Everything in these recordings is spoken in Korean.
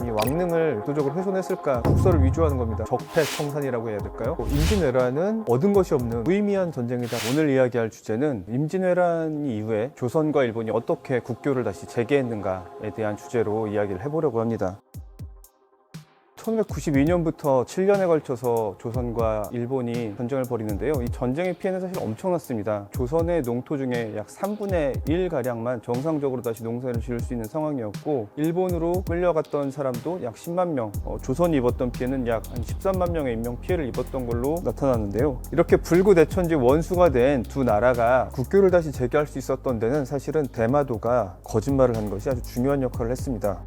이 왕릉을 의도적으로 훼손했을까? 국서를 위조하는 겁니다. 적폐청산이라고 해야 될까요? 임진왜란은 얻은 것이 없는 무의미한 전쟁이다. 오늘 이야기할 주제는 임진왜란 이후에 조선과 일본이 어떻게 국교를 다시 재개했는가에 대한 주제로 이야기를 해보려고 합니다. 1992년부터 7년에 걸쳐서 조선과 일본이 전쟁을 벌이는데요. 이 전쟁의 피해는 사실 엄청났습니다. 조선의 농토 중에 약 3분의 1가량만 정상적으로 다시 농사를 지을 수 있는 상황이었고, 일본으로 끌려갔던 사람도 약 10만 명, 조선이 입었던 피해는 약 한 13만 명의 인명 피해를 입었던 걸로 나타나는데요. 이렇게 불구대천지 원수가 된 두 나라가 국교를 다시 재개할 수 있었던 데는 사실은 대마도가 거짓말을 한 것이 아주 중요한 역할을 했습니다.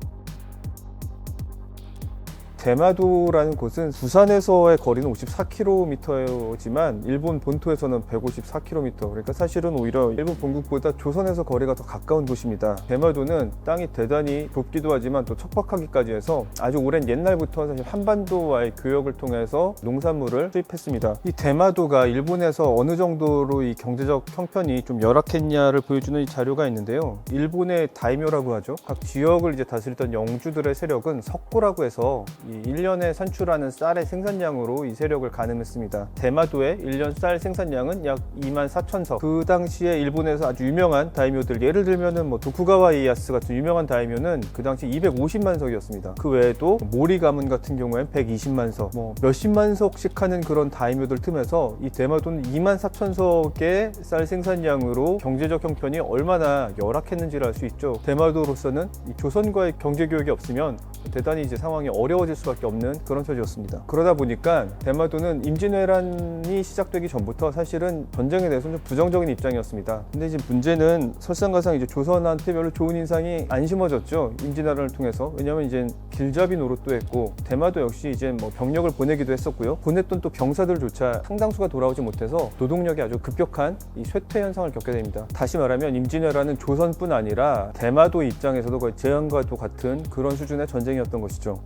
대마도라는 곳은 부산에서의 거리는 54km지만 일본 본토에서는 154km, 그러니까 사실은 오히려 일본 본국보다 조선에서 거리가 더 가까운 곳입니다. 대마도는 땅이 대단히 좁기도 하지만 또 척박하기까지 해서 아주 오랜 옛날부터 사실 한반도와의 교역을 통해서 농산물을 수입했습니다. 이 대마도가 일본에서 어느 정도로 이 경제적 형편이 좀 열악했냐를 보여주는 이 자료가 있는데요. 일본의 다이묘라고 하죠. 각 지역을 이제 다스리던 영주들의 세력은 석고라고 해서 1년에 산출하는 쌀의 생산량으로 이 세력을 가늠했습니다. 대마도의 1년 쌀 생산량은 약 24,000석. 그 당시에 일본에서 아주 유명한 다이묘들, 예를 들면은 도쿠가와 이에야스 같은 유명한 다이묘는 그 당시 250만 석이었습니다. 그 외에도 모리 가문 같은 경우엔 120만 석, 몇십만 석씩 하는 그런 다이묘들 틈에서 이 대마도는 24,000석의 쌀 생산량으로 경제적 형편이 얼마나 열악했는지를 알 수 있죠. 대마도로서는 이 조선과의 경제 교역이 없으면 대단히 이제 상황이 어려워질 수밖에 없는 그런 처지였습니다. 그러다 보니까 대마도는 임진왜란이 시작되기 전부터 사실은 전쟁에 대해서는 좀 부정적인 입장이었습니다. 근데 이제 문제는 설상가상 이제 조선한테 별로 좋은 인상이 안 심어졌죠. 임진왜란을 통해서. 왜냐하면 이제 길잡이 노릇도 했고, 대마도 역시 이제 병력을 보내기도 했었고요. 보냈던 또 병사들조차 상당수가 돌아오지 못해서 노동력이 아주 급격한 이 쇠퇴 현상을 겪게 됩니다. 다시 말하면 임진왜란은 조선뿐 아니라 대마도 입장에서도 거의 재앙과도 같은 그런 수준의 전쟁이었던 것이죠.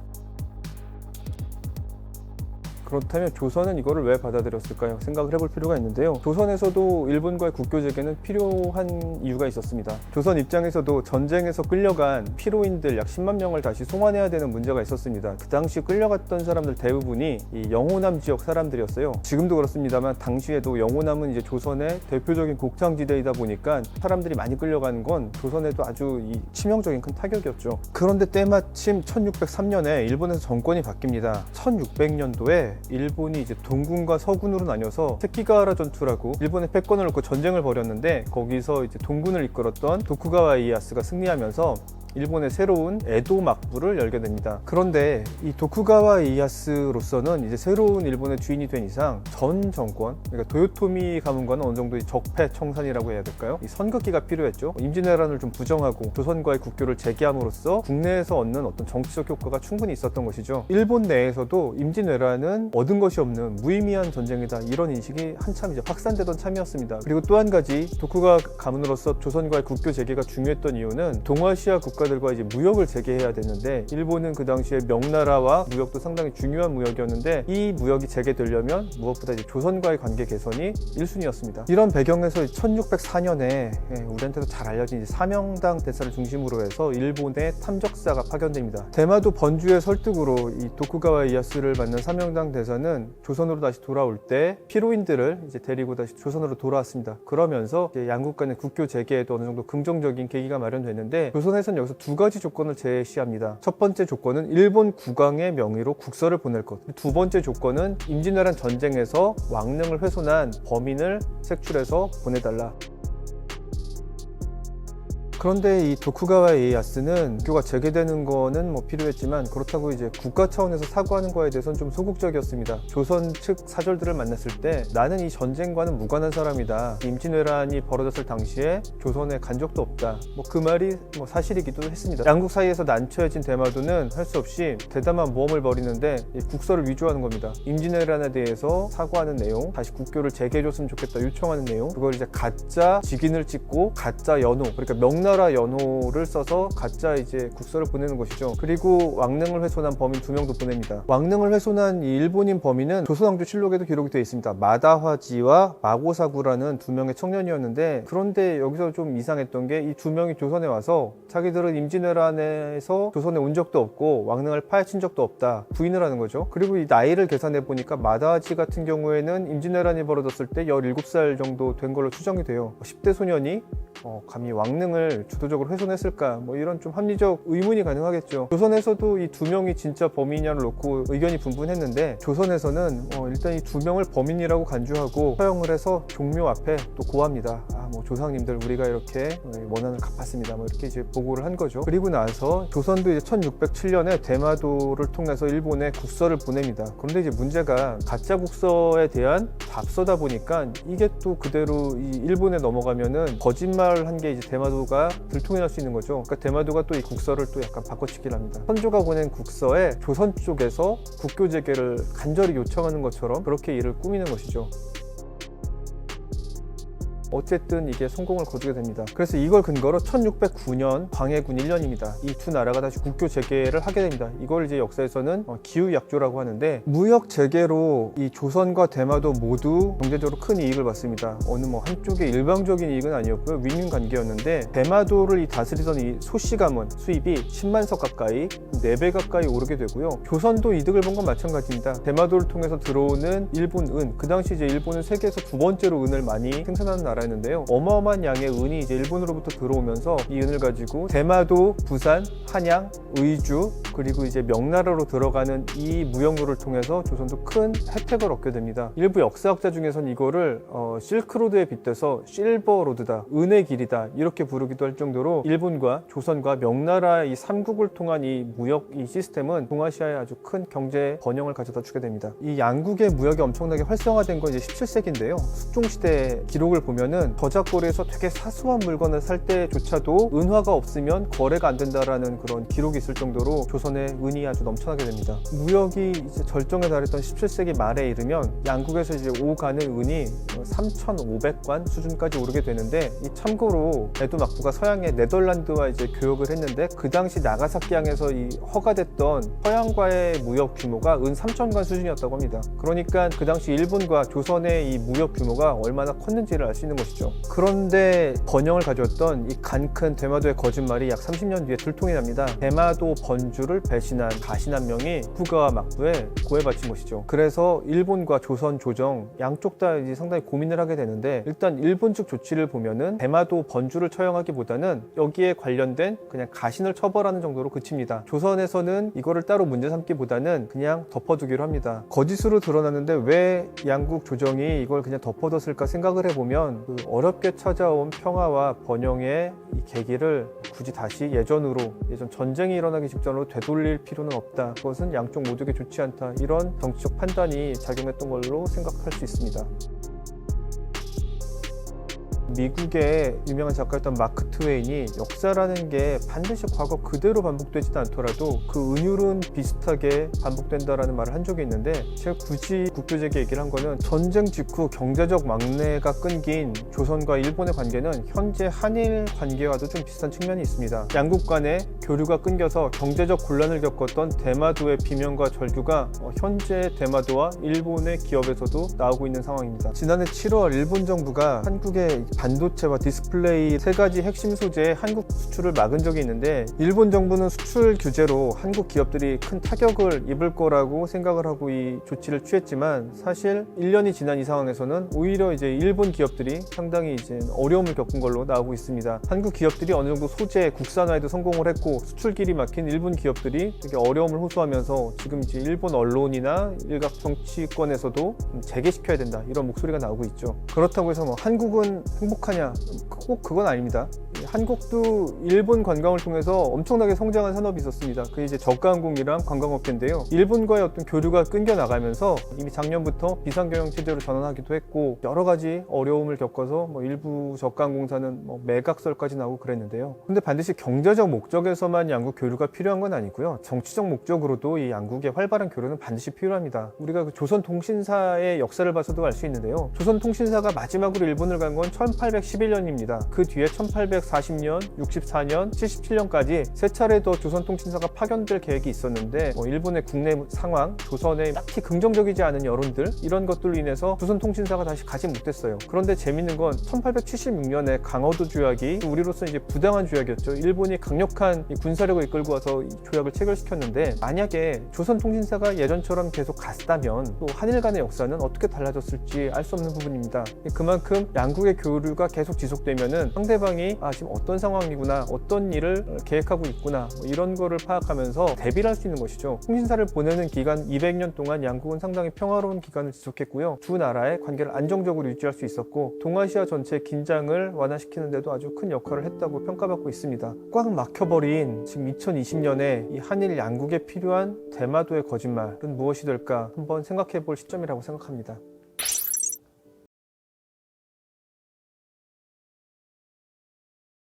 그렇다면 조선은 이거를 왜 받아들였을까요? 생각을 해볼 필요가 있는데요. 조선에서도 일본과의 국교 재개는 필요한 이유가 있었습니다. 조선 입장에서도 전쟁에서 끌려간 피로인들 약 10만 명을 다시 송환해야 되는 문제가 있었습니다. 그 당시 끌려갔던 사람들 대부분이 이 영호남 지역 사람들이었어요. 지금도 그렇습니다만 당시에도 영호남은 이제 조선의 대표적인 곡창지대이다 보니까 사람들이 많이 끌려가는 건 조선에도 아주 치명적인 큰 타격이었죠. 그런데 때마침 1603년에 일본에서 정권이 바뀝니다. 1600년도에 일본이 이제 동군과 서군으로 나뉘어서 세키가와라 전투라고 일본의 패권을 놓고 전쟁을 벌였는데, 거기서 이제 동군을 이끌었던 도쿠가와 이에야스가 승리하면서 일본의 새로운 에도 막부를 열게 됩니다. 그런데 이 도쿠가와 이에야스로서는 이제 새로운 일본의 주인이 된 이상 전 정권, 그러니까 도요토미 가문과는 어느 정도 적폐청산이라고 해야 될까요? 이 선긋기가 필요했죠. 임진왜란을 좀 부정하고 조선과의 국교를 재개함으로써 국내에서 얻는 어떤 정치적 효과가 충분히 있었던 것이죠. 일본 내에서도 임진왜란은 얻은 것이 없는 무의미한 전쟁이다, 이런 인식이 한참 이제 확산되던 참이었습니다. 그리고 또 한 가지, 도쿠가 가문으로서 조선과의 국교 재개가 중요했던 이유는 동아시아 국가들과 이제 무역을 재개해야 되는데, 일본은 그 당시에 명나라와 무역도 상당히 중요한 무역이었는데, 이 무역이 재개되려면 무엇보다 이제 조선과의 관계 개선이 1순위였습니다. 이런 배경에서 1604년에 우리한테도 잘 알려진 이제 사명당 대사를 중심으로 해서 일본의 탐적사가 파견됩니다. 대마도 번주의 설득으로 이 도쿠가와 이에야스를 만난 사명당 대사는 조선으로 다시 돌아올 때 피로인들을 이제 데리고 다시 조선으로 돌아왔습니다. 그러면서 이제 양국 간의 국교 재개에도 어느 정도 긍정적인 계기가 마련됐는데, 조선에서는 여기서 두 가지 조건을 제시합니다. 첫 번째 조건은 일본 국왕의 명의로 국서를 보낼 것. 두 번째 조건은 임진왜란 전쟁에서 왕릉을 훼손한 범인을 색출해서 보내달라. 그런데 이 도쿠가와 이에야스는 국교가 재개되는 거는 필요했지만, 그렇다고 이제 국가 차원에서 사과하는 거에 대해서는 좀 소극적이었습니다. 조선 측 사절들을 만났을 때 나는 이 전쟁과는 무관한 사람이다, 임진왜란이 벌어졌을 당시에 조선에 간 적도 없다, 그 말이 사실이기도 했습니다. 양국 사이에서 난처해진 대마도는 할 수 없이 대담한 모험을 벌이는데 이 국서를 위조하는 겁니다. 임진왜란에 대해서 사과하는 내용, 다시 국교를 재개해줬으면 좋겠다 요청하는 내용, 그걸 이제 가짜 직인을 찍고 가짜 연호, 그러니까 명나 명나라 연호를 써서 가짜 이제 국서를 보내는 것이죠. 그리고 왕릉을 훼손한 범인 2명도 보냅니다. 왕릉을 훼손한 이 일본인 범인은 조선왕조실록에도 기록이 되어 있습니다. 마다화지와 마고사구라는 2명의 청년이었는데, 그런데 여기서 좀 이상했던 게 이 2명이 조선에 와서 자기들은 임진왜란에서 조선에 온 적도 없고 왕릉을 파헤친 적도 없다 부인을 하는 거죠. 그리고 이 나이를 계산해 보니까 마다하지 같은 경우에는 임진왜란이 벌어졌을 때 17살 정도 된 걸로 추정이 돼요. 10대 소년이 감히 왕릉을 주도적으로 훼손했을까, 뭐 이런 좀 합리적 의문이 가능하겠죠. 조선에서도 이 2명이 진짜 범인이냐를 놓고 의견이 분분했는데, 조선에서는 일단 이 2명을 범인이라고 간주하고 처형을 해서 종묘 앞에 또 고합니다. 뭐 조상님들, 우리가 이렇게 원한을 갚았습니다, 뭐 이렇게 이제 보고를 한 거죠. 그리고 나서 조선도 이제 1607년에 대마도를 통해서 일본에 국서를 보냅니다. 그런데 이제 문제가 가짜 국서에 대한 답서다 보니까 이게 또 그대로 이 일본에 넘어가면은 거짓말을 한 게 이제 대마도가 들통이 날 수 있는 거죠. 그러니까 대마도가 또 이 국서를 또 약간 바꿔치기를 합니다. 선조가 보낸 국서에 조선 쪽에서 국교 재개를 간절히 요청하는 것처럼 그렇게 일을 꾸미는 것이죠. 어쨌든 이게 성공을 거두게 됩니다. 그래서 이걸 근거로 1609년 광해군 1년입니다. 이 두 나라가 다시 국교 재개를 하게 됩니다. 이걸 이제 역사에서는 기후약조라고 하는데, 무역 재개로 이 조선과 대마도 모두 경제적으로 큰 이익을 받습니다. 어느 뭐 한쪽의 일방적인 이익은 아니었고요. 윈윈 관계였는데, 대마도를 다스리던 이 소씨 가문 수입이 10만 석 가까이, 4배 가까이 오르게 되고요. 조선도 이득을 본 건 마찬가지입니다. 대마도를 통해서 들어오는 일본 은, 그 당시 이제 일본은 세계에서 2번째로 은을 많이 생산하는 나라 했는데요. 어마어마한 양의 은이 이제 일본으로부터 들어오면서 이 은을 가지고 대마도, 부산, 한양, 의주, 그리고 이제 명나라로 들어가는 이 무역로를 통해서 조선도 큰 혜택을 얻게 됩니다. 일부 역사학자 중에서는 이거를 실크로드에 빗대서 실버로드다, 은의 길이다, 이렇게 부르기도 할 정도로 일본과 조선과 명나라 이 3국을 통한 이 무역 이 시스템은 동아시아에 아주 큰 경제 번영을 가져다 주게 됩니다. 이 양국의 무역이 엄청나게 활성화된 건 이제 17세기인데요. 숙종시대 기록을 보면 저작거리에서 되게 사소한 물건을 살 때조차도 은화가 없으면 거래가 안 된다라는 그런 기록이 있을 정도로 조선의 은이 아주 넘쳐나게 됩니다. 무역이 이제 절정에 달했던 17세기 말에 이르면 양국에서 이제 오가는 은이 3,500관 수준까지 오르게 되는데, 이 참고로 에도 막부가 서양의 네덜란드와 이제 교역을 했는데, 그 당시 나가사키항에서 이 허가됐던 서양과의 무역 규모가 은 3,000관 수준이었다고 합니다. 그러니까 그 당시 일본과 조선의 이 무역 규모가 얼마나 컸는지를 알 수 있는 것이죠. 그런데 번영을 가져왔던 이 간큰 대마도의 거짓말이 약 30년 뒤에 들통이 납니다. 대마도 번주를 배신한 가신 한 명이 후가와 막부에 고해바친 것이죠. 그래서 일본과 조선 조정 양쪽 다 이제 상당히 고민을 하게 되는데, 일단 일본 측 조치를 보면은 대마도 번주를 처형하기보다는 여기에 관련된 그냥 가신을 처벌하는 정도로 그칩니다. 조선에서는 이거를 따로 문제 삼기보다는 그냥 덮어두기로 합니다. 거짓으로 드러났는데 왜 양국 조정이 이걸 그냥 덮어뒀을까 생각을 해보면, 그 어렵게 찾아온 평화와 번영의 이 계기를 굳이 다시 예전 전쟁이 일어나기 직전으로 되돌릴 필요는 없다, 그것은 양쪽 모두에게 좋지 않다, 이런 정치적 판단이 작용했던 걸로 생각할 수 있습니다. 미국의 유명한 작가였던 마크 트웨인이 역사라는 게 반드시 과거 그대로 반복되지도 않더라도 그 은율은 비슷하게 반복된다라는 말을 한 적이 있는데, 제가 굳이 국교재개 얘기를 한 거는 전쟁 직후 경제적 막내가 끊긴 조선과 일본의 관계는 현재 한일 관계와도 좀 비슷한 측면이 있습니다. 양국 간의 교류가 끊겨서 경제적 곤란을 겪었던 대마도의 비명과 절규가 현재 대마도와 일본의 기업에서도 나오고 있는 상황입니다. 지난해 7월 일본 정부가 한국의 반도체와 디스플레이 3가지 핵심 소재의 한국 수출을 막은 적이 있는데, 일본 정부는 수출 규제로 한국 기업들이 큰 타격을 입을 거라고 생각을 하고 이 조치를 취했지만, 사실 1년이 지난 이 상황에서는 오히려 이제 일본 기업들이 상당히 이제 어려움을 겪은 걸로 나오고 있습니다. 한국 기업들이 어느 정도 소재 국산화에도 성공을 했고, 수출길이 막힌 일본 기업들이 되게 어려움을 호소하면서 지금 이제 일본 언론이나 일각 정치권에서도 재개시켜야 된다, 이런 목소리가 나오고 있죠. 그렇다고 해서 뭐 한국은 행복하냐? 꼭 그건 아닙니다. 한국도 일본 관광을 통해서 엄청나게 성장한 산업이 있었습니다. 그게 이제 저가항공이랑 관광업계인데요. 일본과의 어떤 교류가 끊겨 나가면서 이미 작년부터 비상경영 체제로 전환하기도 했고, 여러 가지 어려움을 겪어서 뭐 일부 저가항공사는 뭐 매각설까지 나오고 그랬는데요. 근데 반드시 경제적 목적에서만 양국 교류가 필요한 건 아니고요. 정치적 목적으로도 이 양국의 활발한 교류는 반드시 필요합니다. 우리가 그 조선통신사의 역사를 봐서도 알 수 있는데요. 조선통신사가 마지막으로 일본을 간 건 1811년입니다. 그 뒤에 1840 1940년, 64년, 77년까지 세 차례 더 조선 통신사가 파견될 계획이 있었는데 일본의 국내 상황, 조선의 딱히 긍정적이지 않은 여론들 이런 것들로 인해서 조선 통신사가 다시 가지 못했어요. 그런데 재밌는 건 1876년에 강허도 조약이 우리로서 이제 부당한 조약이었죠. 일본이 강력한 군사력을 이끌고 와서 이 조약을 체결시켰는데 만약에 조선 통신사가 예전처럼 계속 갔다면 또 한일 간의 역사는 어떻게 달라졌을지 알 수 없는 부분입니다. 그만큼 양국의 교류가 계속 지속되면은 상대방이 지금 어떤 상황이구나, 어떤 일을 계획하고 있구나 이런 거를 파악하면서 대비를 할 수 있는 것이죠. 통신사를 보내는 기간 200년 동안 양국은 상당히 평화로운 기간을 지속했고요. 두 나라의 관계를 안정적으로 유지할 수 있었고 동아시아 전체의 긴장을 완화시키는 데도 아주 큰 역할을 했다고 평가받고 있습니다. 꽉 막혀버린 지금 2020년에 이 한일 양국에 필요한 대마도의 거짓말은 무엇이 될까 한번 생각해 볼 시점이라고 생각합니다.